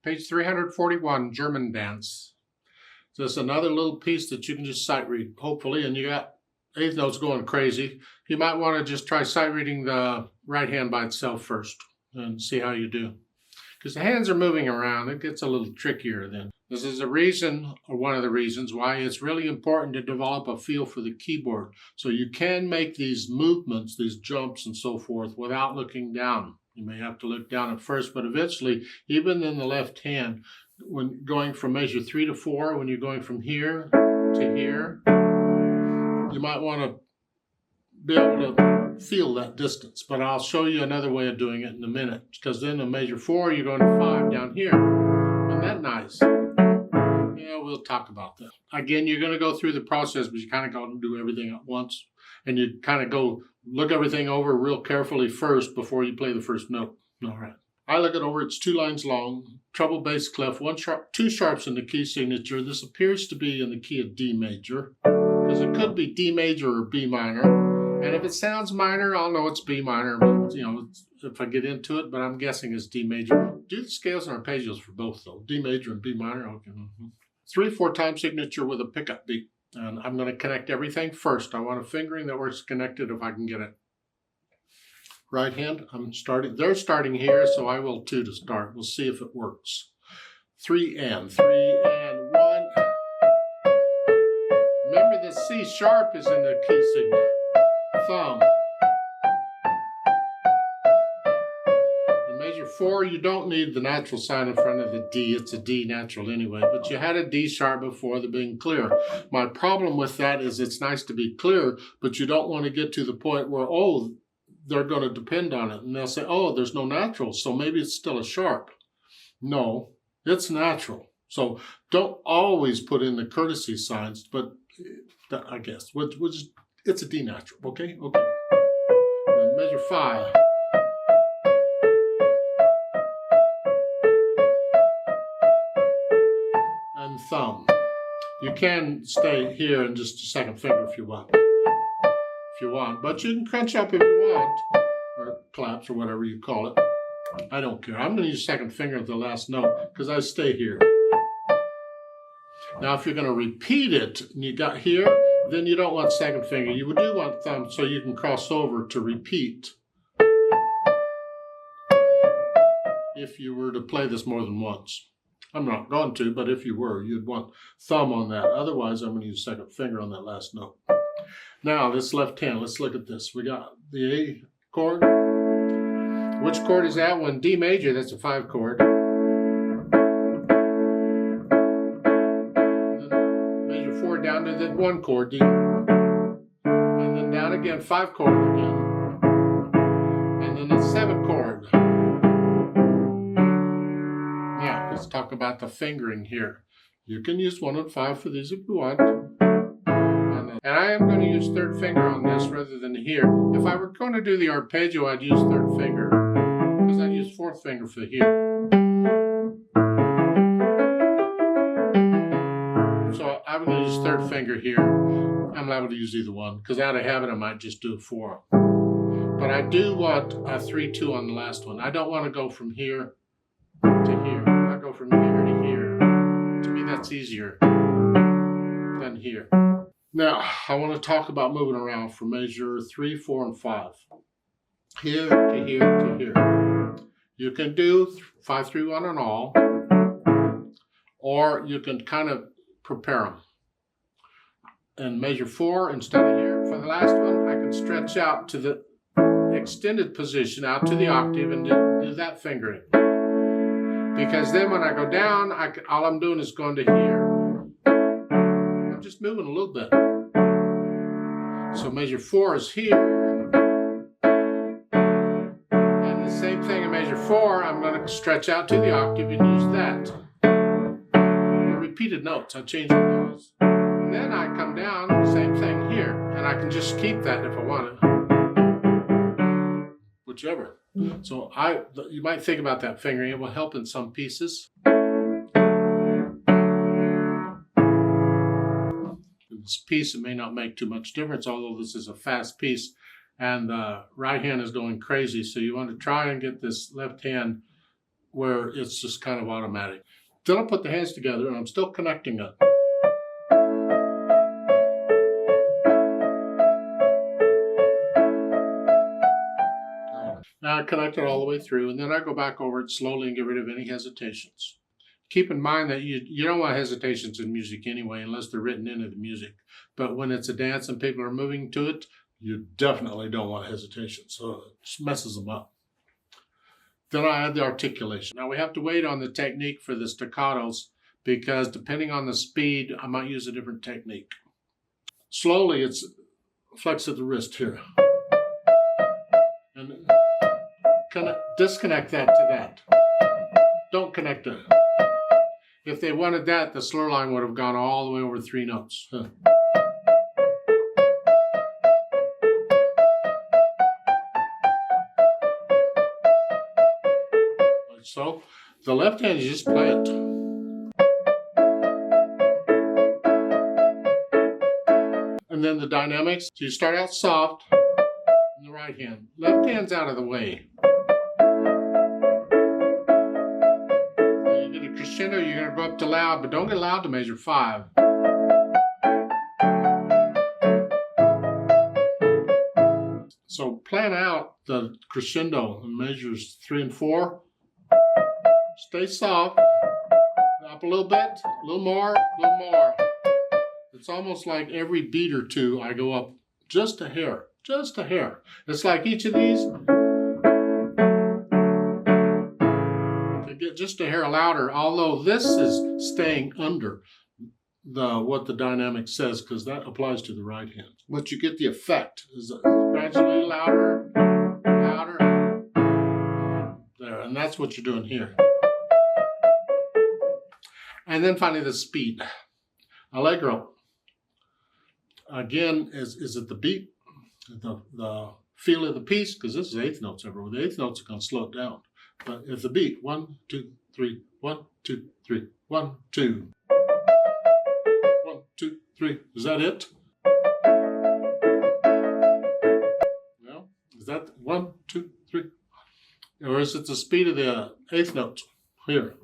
Page 341, German dance. So it's another little piece that you can just sight read, hopefully, and you got eighth notes going crazy. You might want to just try sight reading the right hand by itself first and see how you do. Because the hands are moving around, it gets a little trickier then. This is a reason, or one of the reasons, why it's really important to develop a feel for the keyboard. So you can make these movements, these jumps and so forth, without looking down. You may have to look down at first, but eventually, even in the left hand, when going from measure 3 to 4, when you're going from here to here, you might want to be able to feel that distance. But I'll show you another way of doing it in a minute, because then in measure 4, you're going to 5 down here. Isn't that nice? Yeah, we'll talk about that. Again, you're going to go through the process, but you kind of got to do everything at once. And you kind of go look everything over real carefully first before you play the first note. All right. I look it over. It's 2 lines long, treble bass clef, 1 sharp, 2 sharps in the key signature. This appears to be in the key of D major, because it could be D major or B minor. And if it sounds minor, I'll know it's B minor, but, you know, if I get into it, but I'm guessing it's D major. Do the scales and arpeggios for both, though. D major and B minor. Okay. 3/4 time signature with a pickup beat. And I'm going to connect everything first. I want a fingering that works connected if I can get it. Right hand, they're starting here, so I will too to start. We'll see if it works. 3 and 1. Remember the C sharp is in the key signal. Thumb. In measure 4, you don't need the natural sign in front of the D. It's a D natural anyway, but you had a D sharp before the being clear. My problem with that is it's nice to be clear, but you don't want to get to the point where, oh, they're going to depend on it. And they'll say, oh, there's no natural, so maybe it's still a sharp. No, it's natural. So don't always put in the courtesy signs, but I guess it's a D natural, okay? Okay. Then measure 5. And thumb. You can stay here in just a second finger if you want. But you can crunch up if you want, or claps or whatever you call it. I don't care. I'm going to use second finger at the last note because I stay here. Now, if you're going to repeat it and you got here, then you don't want second finger. You do want thumb so you can cross over to repeat. If you were to play this more than once. I'm not going to, but if you were, you'd want thumb on that. Otherwise, I'm going to use second finger on that last note. Now, this left hand, let's look at this. We got the A chord. Which chord is that one? D major, that's a 5 chord. And then measure 4 down to the 1 chord, D. And then down again, 5 chord again. And then the 7 chord. Now, let's talk about the fingering here. You can use 1 and 5 for these if you want. And I am going to use third finger on this rather than here. If I were going to do the arpeggio, I'd use third finger, because I'd use fourth finger for here. So I'm going to use third finger here. I'm liable to use either one, because out of habit I might just do 4. But I do want a 3/2 on the last one. I don't want to go from here to here. I go from here to here. To me, that's easier than here. Now, I want to talk about moving around from measure 3, 4, and 5. Here to here to here. You can do 5, 3, 1 on all, or you can kind of prepare them. In measure 4, instead of here, for the last one, I can stretch out to the extended position, out to the octave, and do that fingering. Because then when I go down, all I'm doing is going to here. Just moving a little bit. So measure 4 is here. And the same thing in measure 4, I'm going to stretch out to the octave and use that. The repeated notes, I change those. And then I come down, same thing here. And I can just keep that if I want it. Whichever. So you might think about that fingering. It will help in some pieces. This piece, it may not make too much difference, although this is a fast piece and the right hand is going crazy. So you want to try and get this left hand where it's just kind of automatic. Then I'll put the hands together and I'm still connecting it. Now I connect it all the way through, and then I go back over it slowly and get rid of any hesitations. Keep in mind that you don't want hesitations in music anyway, unless they're written into the music. But when it's a dance and people are moving to it, you definitely don't want hesitation. So it just messes them up. Then I add the articulation. Now we have to wait on the technique for the staccatos, because depending on the speed, I might use a different technique. Slowly, it's flex at the wrist here. And disconnect that to that. Don't connect it. If they wanted that, the slur line would have gone all the way over 3 notes. Like so. The left hand, you just play it. And then the dynamics, so you start out soft in the right hand. Left hand's out of the way. Crescendo, you're going to go up to loud, but don't get loud to measure 5. So plan out the crescendo in measures 3 and 4. Stay soft. Up a little bit, a little more, a little more. It's almost like every beat or two I go up just a hair, just a hair. It's like each of these, get just a hair louder, although this is staying under what the dynamic says, because that applies to the right hand. But you get the effect is gradually louder, louder, there, and that's what you're doing here. And then finally the speed. Allegro. Again, is it the beat, the feel of the piece, because this is 8th notes everywhere. The 8th notes are going to slow it down. But if the beat, 1, 2, 3, 1, 2, 3, 1, 2. 1, 2, 3. Is that it? No? Is that 1, 2, 3? Or is it the speed of the 8th notes? Here.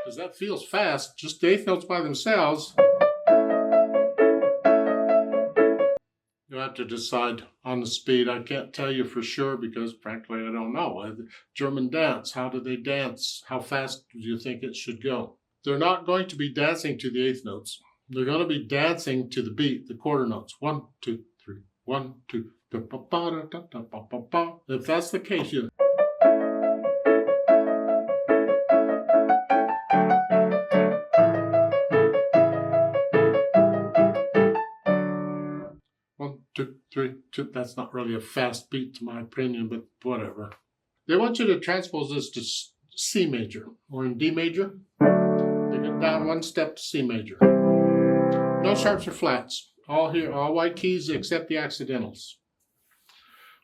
Because that feels fast, just the 8th notes by themselves. You have to decide on the speed. I can't tell you for sure because, frankly, I don't know. German dance, how do they dance? How fast do you think it should go? They're not going to be dancing to the 8th notes. They're going to be dancing to the beat, the quarter notes. 1, 2, 3, 1, 2. If that's the case, you. That's not really a fast beat to my opinion, but whatever. They want you to transpose this to C major, or in D major. They get down 1 step to C major. No sharps or flats. All here, all white keys except the accidentals.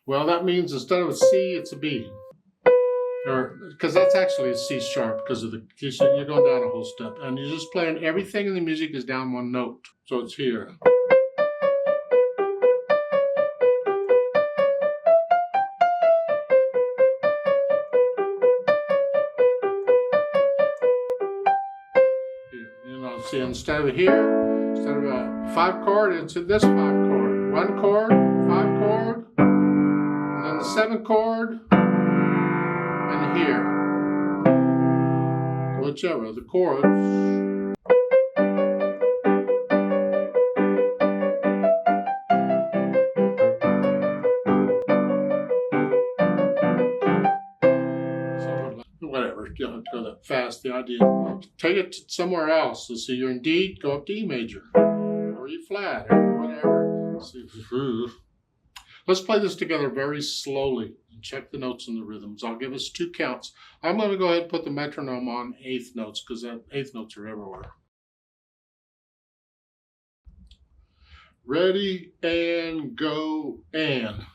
Well, that means instead of a C, it's a B. Or, because that's actually a C sharp because of the keys. You're going down a whole step. And you're just playing, everything in the music is down 1 note. So it's here. See, instead of here, instead of a 5 chord, it's in this 5 chord. 1 chord, 5 chord, and then the 7 chord, and here. Whichever, the chords. Whatever, you don't have to go that fast. The idea, take it somewhere else. So see, you're in D, go up to E major, or E flat, or whatever. Let's play this together very slowly and check the notes and the rhythms. I'll give us 2 counts. I'm going to go ahead and put the metronome on 8th notes because the 8th notes are everywhere. Ready and go and.